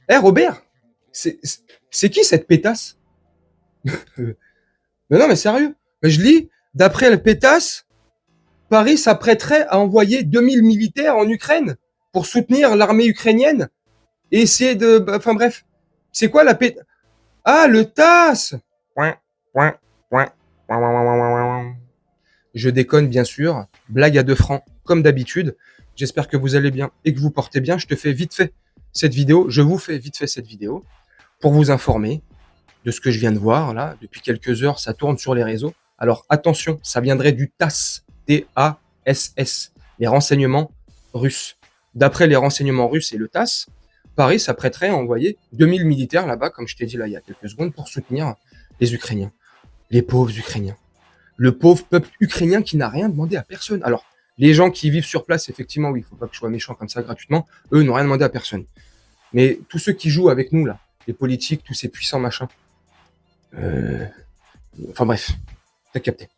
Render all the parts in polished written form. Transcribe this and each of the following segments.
Eh Robert, c'est qui cette pétasse? Mais non, mais sérieux. Je lis, d'après la pétasse, Paris s'apprêterait à envoyer 2000 militaires en Ukraine pour soutenir l'armée ukrainienne et essayer de... Enfin bref, c'est quoi la pétasse? Ah, le TASS. Je déconne bien sûr, blague à 2 francs, comme d'habitude. J'espère que vous allez bien et que vous portez bien. Je vous fais vite fait cette vidéo pour vous informer de ce que je viens de voir là. Depuis quelques heures, ça tourne sur les réseaux. Alors attention, ça viendrait du TASS, T-A-S-S, les renseignements russes. D'après les renseignements russes et le TASS, Paris s'apprêterait à envoyer 2000 militaires là-bas, comme je t'ai dit là il y a quelques secondes, pour soutenir les Ukrainiens, les pauvres Ukrainiens. Le pauvre peuple ukrainien qui n'a rien demandé à personne. Alors, les gens qui vivent sur place, effectivement, oui, il faut pas que je sois méchant comme ça gratuitement, eux n'ont rien demandé à personne. Mais tous ceux qui jouent avec nous, là, les politiques, tous ces puissants machins, enfin bref, t'as capté.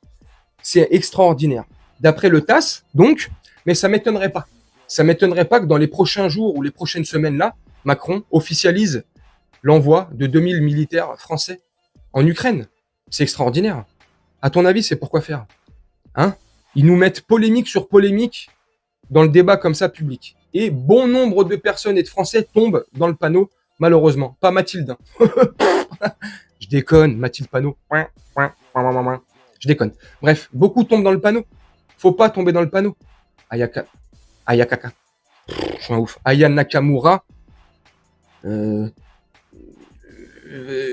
C'est extraordinaire. D'après le TASS, donc, mais ça m'étonnerait pas. Ça m'étonnerait pas que dans les prochains jours ou les prochaines semaines, là, Macron officialise l'envoi de 2000 militaires français en Ukraine. C'est extraordinaire. À ton avis, c'est pourquoi faire? Hein? Ils nous mettent polémique sur polémique dans le débat comme ça public. Et bon nombre de personnes et de Français tombent dans le panneau, malheureusement. Pas Mathilde. Je déconne, Mathilde Panot. Je déconne. Bref, beaucoup tombent dans le panneau. Faut pas tomber dans le panneau. Ayakaka. Je suis un ouf. Aya Nakamura.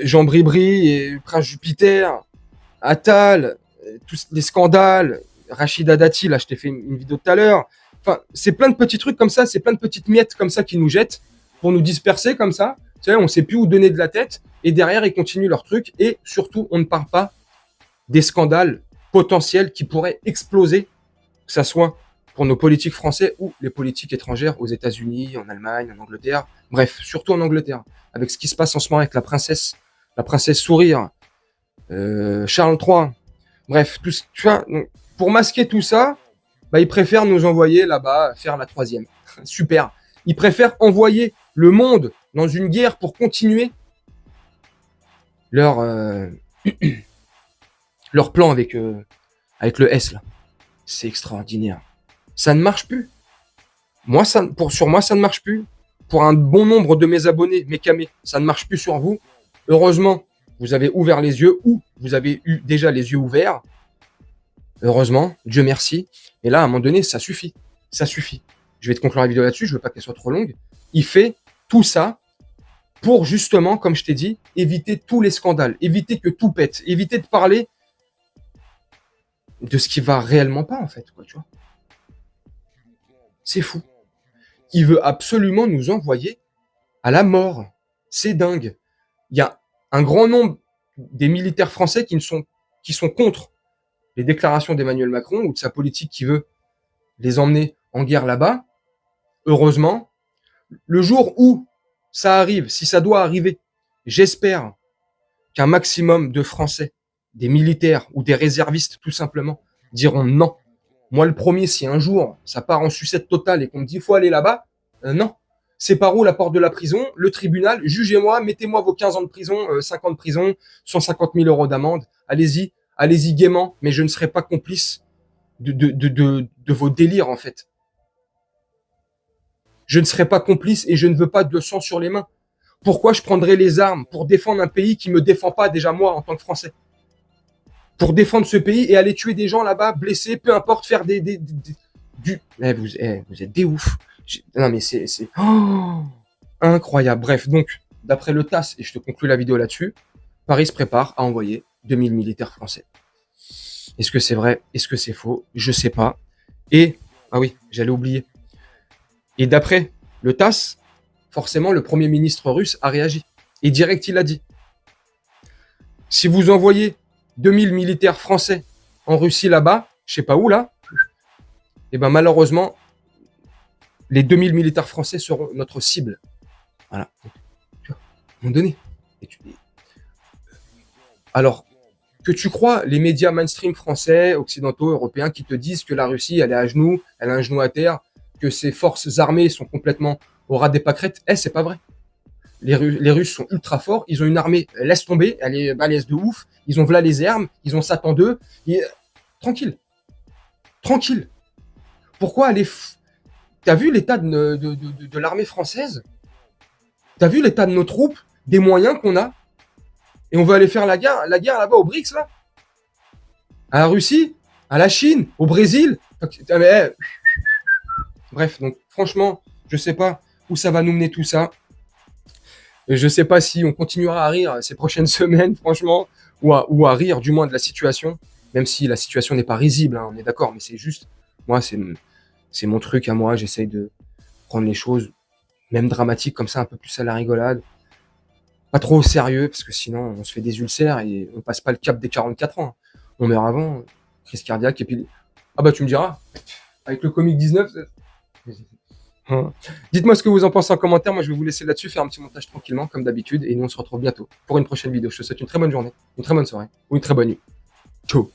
Jean Bribri et Prince Jupiter. Attal. Tous les scandales. Rachida Dati, là, je t'ai fait une vidéo tout à l'heure. Enfin, c'est plein de petits trucs comme ça, c'est plein de petites miettes comme ça qui nous jettent pour nous disperser comme ça. Tu sais, on sait plus où donner de la tête. Et derrière, ils continuent leur truc. Et surtout, on ne parle pas des scandales potentiels qui pourraient exploser, que ça soit pour nos politiques français ou les politiques étrangères aux États-Unis, en Allemagne, en Angleterre. Bref, surtout en Angleterre, avec ce qui se passe en ce moment avec la princesse Sourire, Charles III. Bref, tout, tu vois, pour masquer tout ça, bah, ils préfèrent nous envoyer là-bas faire la 3e. Super. Ils préfèrent envoyer le monde dans une guerre pour continuer leur plan avec le S là. C'est extraordinaire. Ça ne marche plus. Sur moi, ça ne marche plus. Pour un bon nombre de mes abonnés, mes camés, ça ne marche plus sur vous. Heureusement, vous avez ouvert les yeux ou vous avez eu déjà les yeux ouverts. Heureusement, Dieu merci. Et là, à un moment donné, ça suffit. Ça suffit. Je vais te conclure la vidéo là-dessus. Je veux pas qu'elle soit trop longue. Il fait tout ça pour justement, comme je t'ai dit, éviter tous les scandales, éviter que tout pète, éviter de parler de ce qui va réellement pas, en fait, quoi, tu vois. C'est fou. Il veut absolument nous envoyer à la mort. C'est dingue. Il y a un grand nombre des militaires français qui sont contre les déclarations d'Emmanuel Macron ou de sa politique qui veut les emmener en guerre là-bas. Heureusement, le jour où ça arrive, si ça doit arriver, j'espère qu'un maximum de Français, des militaires ou des réservistes tout simplement, diront non. Moi le premier, si un jour ça part en sucette totale et qu'on me dit il faut aller là-bas, non. C'est par où la porte de la prison, le tribunal, jugez-moi, mettez-moi vos 15 ans de prison, 5 ans de prison, 150 000 euros d'amende, allez-y gaiement, mais je ne serai pas complice de vos délires en fait. Je ne serai pas complice et je ne veux pas de sang sur les mains. Pourquoi je prendrais les armes pour défendre un pays qui me défend pas déjà moi en tant que Français? Pour défendre ce pays et aller tuer des gens là-bas, blessés, peu importe, faire vous êtes des oufs. Non mais c'est incroyable. Bref, donc, d'après le TASS, et je te conclue la vidéo là-dessus, Paris se prépare à envoyer 2000 militaires français. Est-ce que c'est vrai? Est-ce que c'est faux? Je sais pas. Et, ah oui, j'allais oublier. Et d'après le TASS, forcément, le Premier ministre russe a réagi. Et direct, il a dit, si vous envoyez 2000 militaires français en Russie là-bas, je sais pas où là, et ben malheureusement, les 2000 militaires français seront notre cible. Voilà. Tu vois, à un moment donné. Alors, que tu crois les médias mainstream français, occidentaux, européens qui te disent que la Russie, elle est à genoux, elle a un genou à terre, que ses forces armées sont complètement au ras des pâquerettes, c'est pas vrai. Les Russes sont ultra forts, ils ont une armée, laisse tomber, elle est balèze de ouf, ils ont voilà les armes, ils ont Satan 2, tranquille, tranquille. Pourquoi aller... T'as vu l'état de l'armée française? T'as vu l'état de nos troupes, des moyens qu'on a? Et on veut aller faire la guerre là-bas aux BRICS, là? À la Russie? À la Chine? Au Brésil? Bref, donc franchement, je sais pas où ça va nous mener tout ça. Je sais pas si on continuera à rire ces prochaines semaines, franchement, ou à rire du moins de la situation, même si la situation n'est pas risible, hein, on est d'accord, mais c'est juste, moi, c'est mon truc à moi, j'essaye de prendre les choses, même dramatiques comme ça, un peu plus à la rigolade, pas trop au sérieux, parce que sinon on se fait des ulcères et on passe pas le cap des 44 ans. On meurt avant, crise cardiaque, et puis... Ah bah tu me diras, avec le Comic 19... Dites-moi ce que vous en pensez en commentaire, moi je vais vous laisser là-dessus, faire un petit montage tranquillement, comme d'habitude, et nous on se retrouve bientôt pour une prochaine vidéo. Je te souhaite une très bonne journée, une très bonne soirée, ou une très bonne nuit. Ciao.